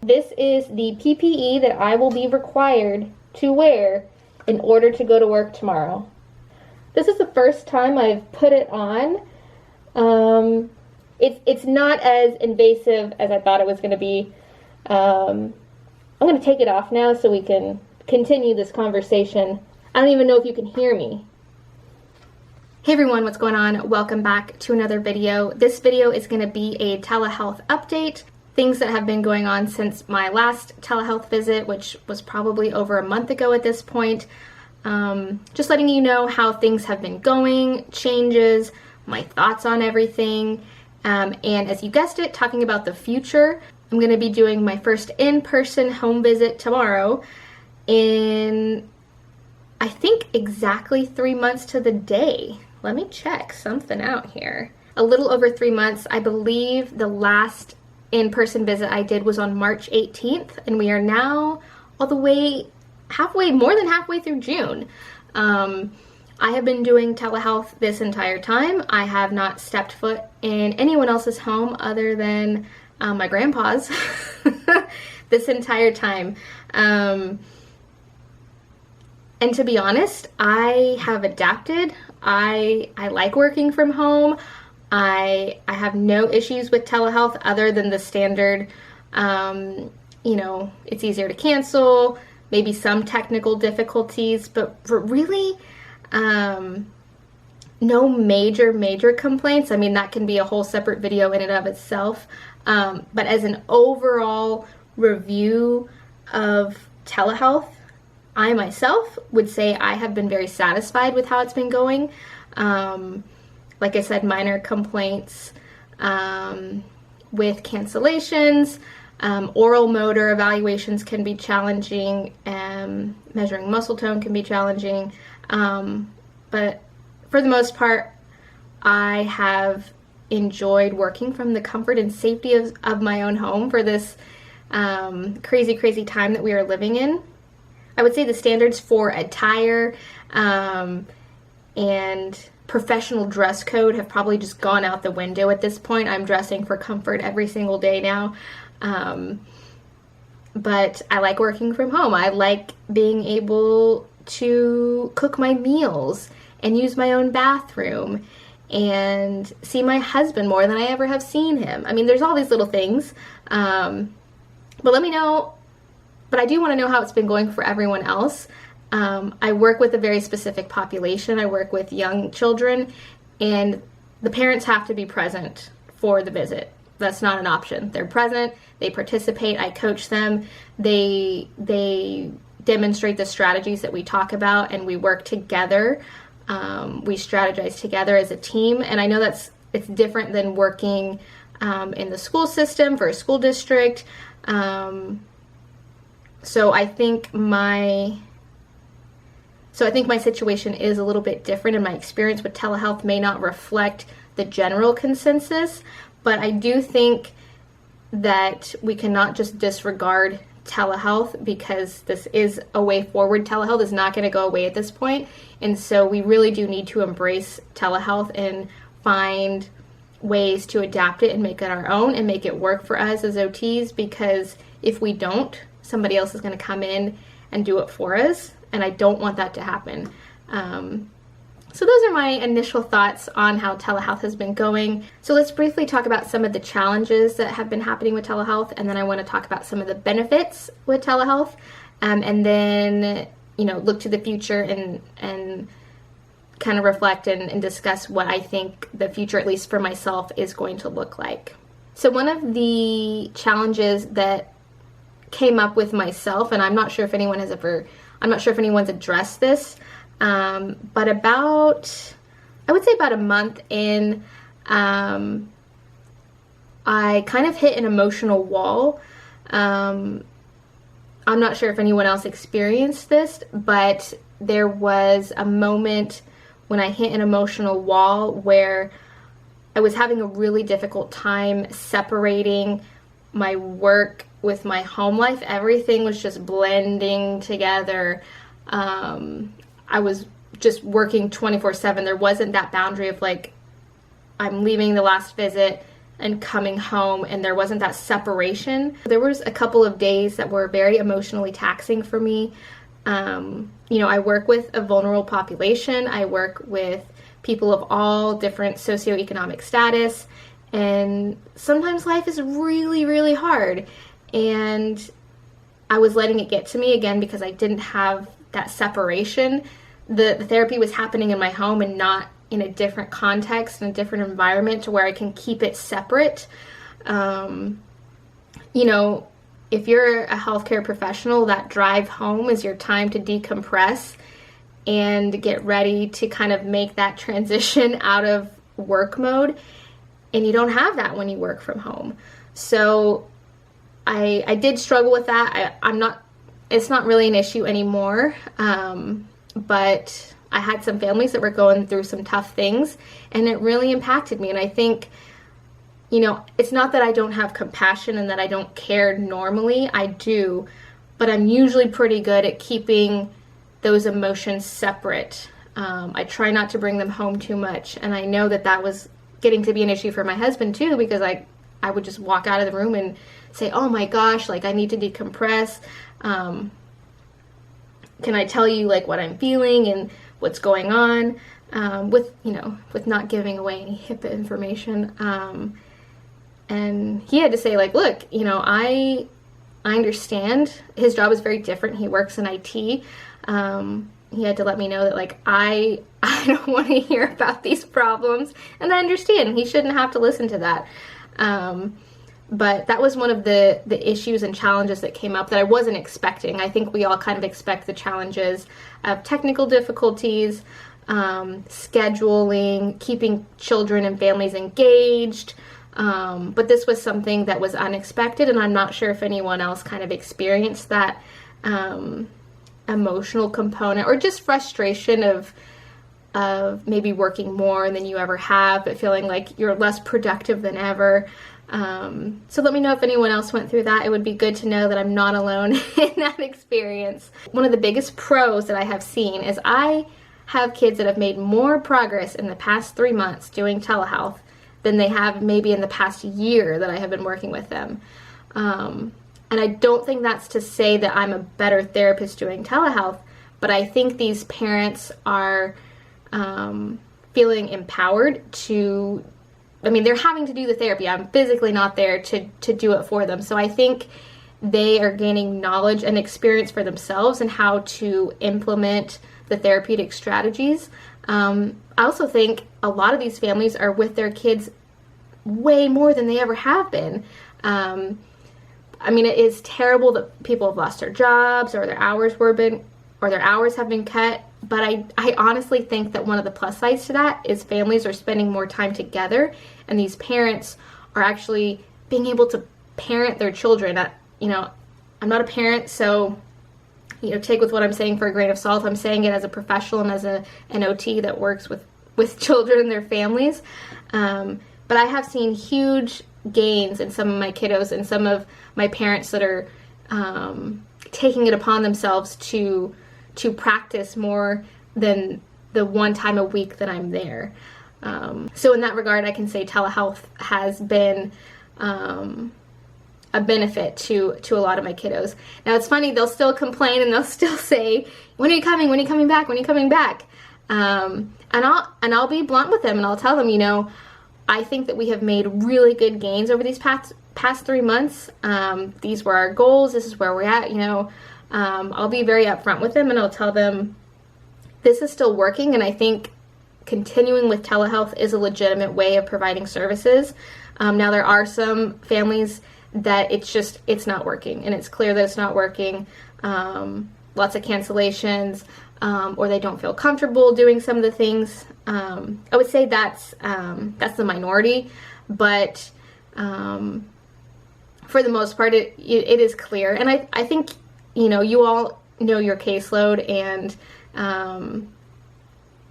This is the PPE that I will be required to wear in order to go to work tomorrow. This is the first time I've put it on. It's not as invasive as I thought it was going to be. I'm going to take it off now so we can continue this conversation. I don't even know if you can hear me. Hey everyone, what's going on? Welcome back to another video. This video is going to be a telehealth update, things that have been going on since my last telehealth visit, which was probably over a month ago at this point. Just letting you know how things have been going, changes, my thoughts on everything, and as you guessed it, talking about the future. I'm going to be doing my first in-person home visit tomorrow in, I think, exactly 3 months to the day. Let me check something out here. A little over 3 months. I believe the last in-person visit I did was on March 18th, and we are now all the way more than halfway through June. I have been doing telehealth this entire time. I have not stepped foot in anyone else's home other than my grandpa's this entire time. And to be honest, I have adapted. I like working from home. I have no issues with telehealth other than the standard, it's easier to cancel, maybe some technical difficulties, but really, no major complaints. I mean, that can be a whole separate video in and of itself. But as an overall review of telehealth, I myself would say I have been very satisfied with how it's been going. Like I said, minor complaints with cancellations, oral motor evaluations can be challenging, measuring muscle tone can be challenging, but for the most part, I have enjoyed working from the comfort and safety of my own home for this crazy time that we are living in. I would say the standards for attire and professional dress code have probably just gone out the window at this point. I'm dressing for comfort every single day now. But I like working from home. I like being able to cook my meals and use my own bathroom and see my husband more than I ever have seen him. I mean, there's all these little things. But let me know. But I do want to know how it's been going for everyone else. I work with a very specific population. I work with young children, and the parents have to be present for the visit. That's not an option. They're present, they participate, I coach them, they demonstrate the strategies that we talk about, and we work together. We strategize together as a team, and I know it's different than working in the school system for a school district. So I think my situation is a little bit different, and my experience with telehealth may not reflect the general consensus, but I do think that we cannot just disregard telehealth because this is a way forward. Telehealth is not going to go away at this point, and so we really do need to embrace telehealth and find ways to adapt it and make it our own and make it work for us as OTs, because if we don't, somebody else is going to come in and do it for us, and I don't want that to happen. So those are my initial thoughts on how telehealth has been going. So let's briefly talk about some of the challenges that have been happening with telehealth, and then I want to talk about some of the benefits with telehealth, and then look to the future and kind of reflect and discuss what I think the future, at least for myself, is going to look like. So one of the challenges that came up with myself, and I'm not sure if anyone's addressed this, but I would say about a month in, I kind of hit an emotional wall. I'm not sure if anyone else experienced this, but there was a moment when I hit an emotional wall where I was having a really difficult time separating my work with my home life. Everything was just blending together. I was just working 24/7. There wasn't that boundary of like, I'm leaving the last visit, and coming home, and there wasn't that separation. There was a couple of days that were very emotionally taxing for me. I work with a vulnerable population. I work with people of all different socioeconomic status, and sometimes life is really, really hard. And I was letting it get to me again because I didn't have that separation. The therapy was happening in my home and not in a different context and a different environment to where I can keep it separate. If you're a healthcare professional, that drive home is your time to decompress and get ready to kind of make that transition out of work mode. And you don't have that when you work from home. So I did struggle with that. It's not really an issue anymore. But I had some families that were going through some tough things, and it really impacted me. And I think, it's not that I don't have compassion and that I don't care normally. I do, but I'm usually pretty good at keeping those emotions separate. I try not to bring them home too much. And I know that was getting to be an issue for my husband too, because I would just walk out of the room and say, oh my gosh, I need to decompress. Can I tell you what I'm feeling and what's going on, with not giving away any HIPAA information. And he had to say look, I understand his job is very different. He works in IT. He had to let me know that I don't want to hear about these problems, and I understand he shouldn't have to listen to that. But that was one of the issues and challenges that came up that I wasn't expecting. I think we all kind of expect the challenges of technical difficulties, scheduling, keeping children and families engaged. But this was something that was unexpected, and I'm not sure if anyone else kind of experienced that emotional component, or just frustration of maybe working more than you ever have, but feeling like you're less productive than ever. So let me know if anyone else went through that. It would be good to know that I'm not alone in that experience. One of the biggest pros that I have seen is I have kids that have made more progress in the past 3 months doing telehealth than they have maybe in the past year that I have been working with them. And I don't think that's to say that I'm a better therapist doing telehealth, but I think these parents are feeling empowered to, they're having to do the therapy. I'm physically not there to do it for them. So I think they are gaining knowledge and experience for themselves and how to implement the therapeutic strategies. I also think a lot of these families are with their kids way more than they ever have been. It is terrible that people have lost their jobs or their hours have been cut. But I honestly think that one of the plus sides to that is families are spending more time together, and these parents are actually being able to parent their children. I'm not a parent, so take with what I'm saying for a grain of salt. I'm saying it as a professional and as an OT that works with children and their families. But I have seen huge gains in some of my kiddos and some of my parents that are taking it upon themselves to practice more than the one time a week that I'm there. So in that regard, I can say telehealth has been a benefit to a lot of my kiddos. Now it's funny, they'll still complain and they'll still say, when are you coming? When are you coming back? When are you coming back? And I'll be blunt with them and I'll tell them, I think that we have made really good gains over these past 3 months. These were our goals. This is where we're at. I'll be very upfront with them and I'll tell them this is still working, and I think continuing with telehealth is a legitimate way of providing services. Now there are some families that it's not working, and it's clear that it's not working. Lots of cancellations, or they don't feel comfortable doing some of the things. I would say that's the minority, but for the most part, it is clear. And I think, you all know your caseload, and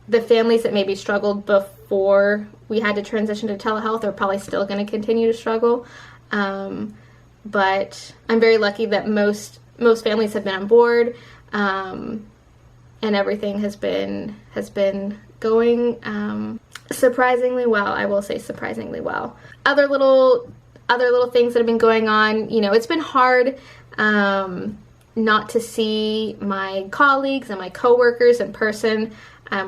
the families that maybe struggled before we had to transition to telehealth are probably still going to continue to struggle. But I'm very lucky that most families have been on board, and everything has been going Surprisingly well, I will say surprisingly well. Other little things that have been going on, it's been hard not to see my colleagues and my coworkers in person.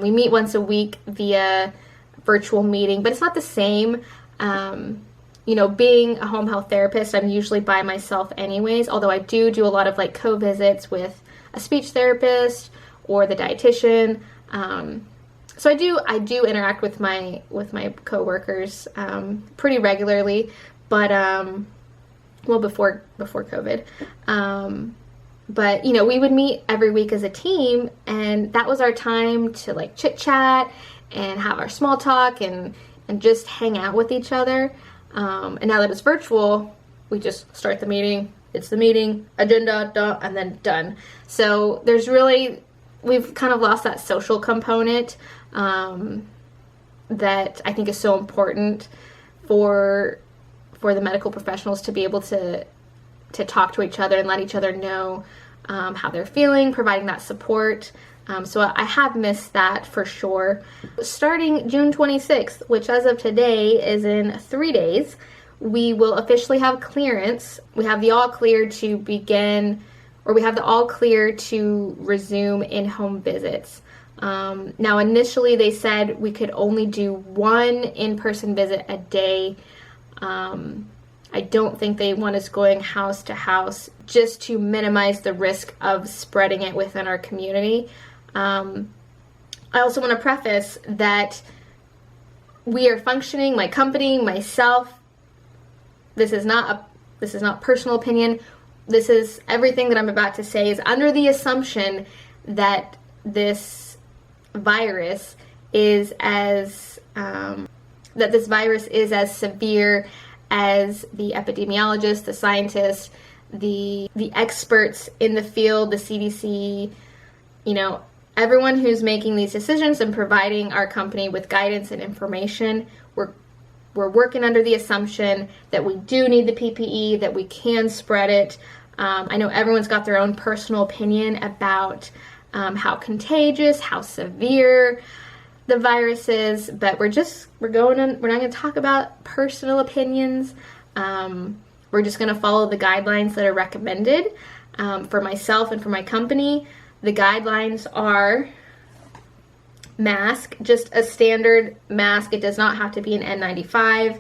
We meet once a week via virtual meeting, but it's not the same. Being a home health therapist, I'm usually by myself anyways, although I do a lot of like co-visits with a speech therapist or the dietitian. So I do interact with my coworkers pretty regularly, but before COVID. But we would meet every week as a team, and that was our time to like chit chat and have our small talk and just hang out with each other. And now that it's virtual, we just start the meeting. It's the meeting, agenda, and then done. So we've kind of lost that social component that I think is so important for the medical professionals to be able to talk to each other and let each other know how they're feeling, providing that support. So I have missed that for sure. Starting June 26th, which as of today is in 3 days, we will officially have clearance. We have the all clear to begin, or we have the all clear to resume in-home visits. Now initially they said we could only do one in-person visit a day. I don't think they want us going house to house just to minimize the risk of spreading it within our community. I also want to preface that we are functioning, my company, myself, this is not personal opinion. This is everything that I'm about to say is under the assumption that this virus is as severe as the epidemiologists, the scientists, the experts in the field, the CDC, everyone who's making these decisions and providing our company with guidance and information. We're working under the assumption that we do need the PPE, that we can spread it. I know everyone's got their own personal opinion about how contagious, how severe the virus is, but we're not going to talk about personal opinions. We're just going to follow the guidelines that are recommended for myself and for my company. The guidelines are mask, just a standard mask. It does not have to be an N95.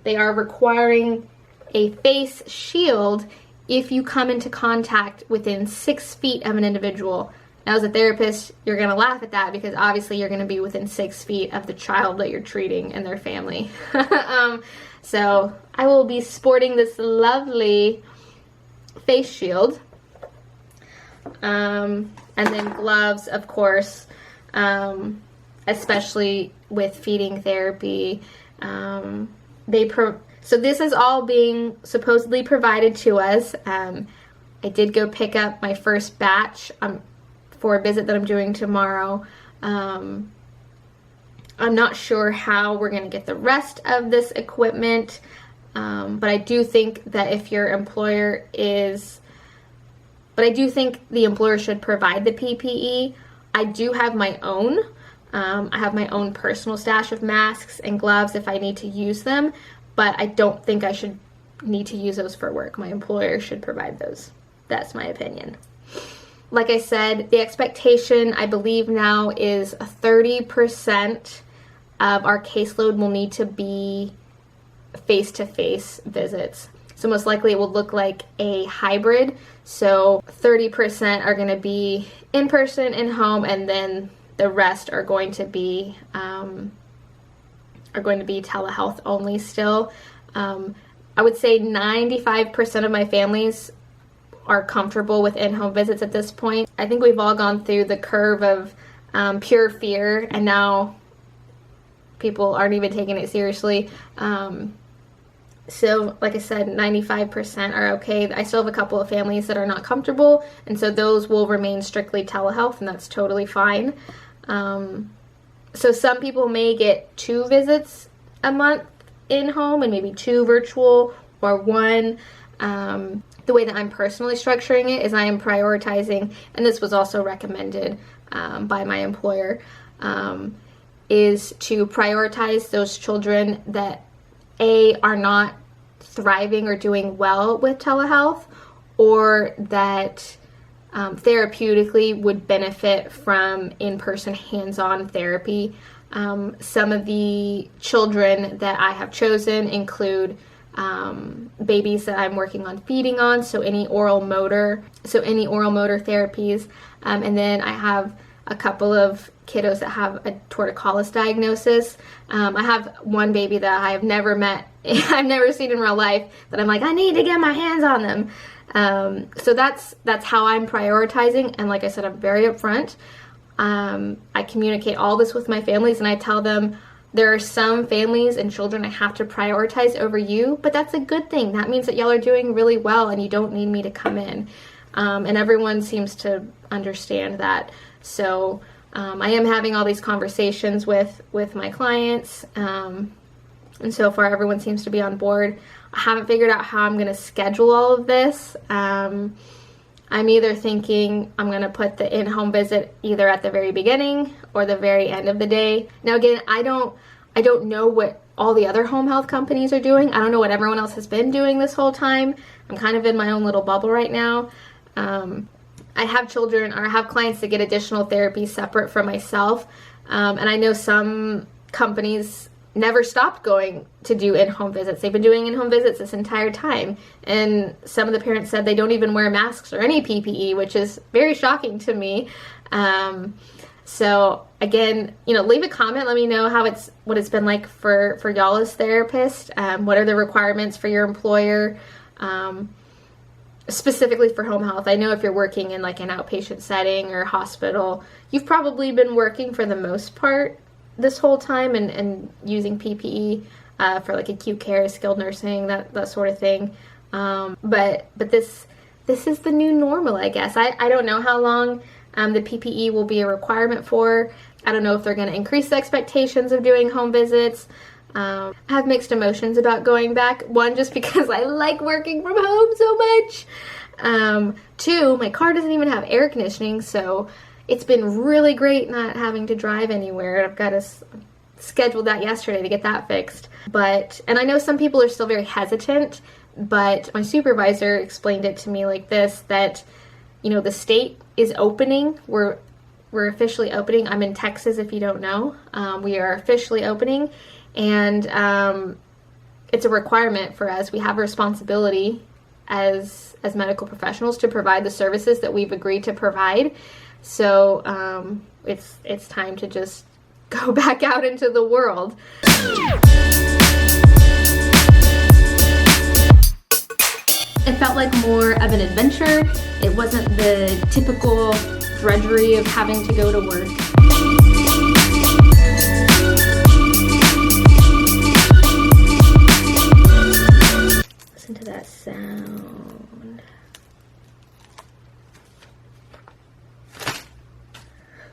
They are requiring a face shield if you come into contact within 6 feet of an individual. Now, as a therapist, you're going to laugh at that because obviously you're going to be within 6 feet of the child that you're treating and their family. So I will be sporting this lovely face shield. And then gloves, of course, especially with feeding therapy. So this is all being supposedly provided to us. I did go pick up my first batch for a visit that I'm doing tomorrow. I'm not sure how we're going to get the rest of this equipment, but I do think that if your employer I do think the employer should provide the PPE. I do have my own. I have my own personal stash of masks and gloves if I need to use them, but I don't think I should need to use those for work. My employer should provide those. That's my opinion. Like I said, the expectation, I believe now, is 30% of our caseload will need to be face-to-face visits. So most likely it will look like a hybrid. So 30% are going to be in person, in home, and then the rest are going to be telehealth only still. I would say 95% of my families are comfortable with in-home visits at this point. I think we've all gone through the curve of pure fear, and now people aren't even taking it seriously. So, like I said, 95% are okay. I still have a couple of families that are not comfortable, and so those will remain strictly telehealth, and that's totally fine. So some people may get 2 visits a month in-home and maybe 2 virtual or 1. The way that I'm personally structuring it is I am prioritizing, and this was also recommended by my employer, is to prioritize those children that are not thriving or doing well with telehealth, or that therapeutically would benefit from in-person hands-on therapy. Some of the children that I have chosen include babies that I'm working on feeding on, so any oral motor therapies. And then I have a couple of kiddos that have a torticollis diagnosis. I have one baby that I have never met, I've never seen in real life, that I'm like, I need to get my hands on them. So that's how I'm prioritizing. And like I said, I'm very upfront. I communicate all this with my families, and I tell them there are some families and children I have to prioritize over you, but that's a good thing. That means that y'all are doing really well and you don't need me to come in. And everyone seems to understand that. So I am having all these conversations with my clients, and so far everyone seems to be on board. I haven't figured out how I'm going to schedule all of this. I'm either thinking I'm going to put the in-home visit either at the very beginning or the very end of the day. Now again, I don't know what all the other home health companies are doing. I don't know what everyone else has been doing this whole time. I'm kind of in my own little bubble right now. I have children, or I have clients that get additional therapy separate from myself. And I know some companies never stopped going to do in-home visits. They've been doing in-home visits this entire time. And some of the parents said they don't even wear masks or any PPE, which is very shocking to me. So again, leave a comment. Let me know what it's been like for y'all as therapists. What are the requirements for your employer? Specifically for home health. I know if you're working in like an outpatient setting or hospital, you've probably been working for the most part this whole time and using PPE for like acute care, skilled nursing, that sort of thing. But this is the new normal, I guess. I don't know how long the PPE will be a requirement for. I don't know if they're going to increase the expectations of doing home visits. I have mixed emotions about going back. One, just because I like working from home so much. Two, my car doesn't even have air conditioning, so it's been really great not having to drive anywhere. I've got to schedule that yesterday to get that fixed. And I know some people are still very hesitant, but my supervisor explained it to me like this, that, the state is opening. We're officially opening. I'm in Texas, if you don't know. We are officially opening. And it's a requirement for us. We have a responsibility as medical professionals to provide the services that we've agreed to provide. So it's time to just go back out into the world. It felt like more of an adventure. It wasn't the typical drudgery of having to go to work. Listen to that sound.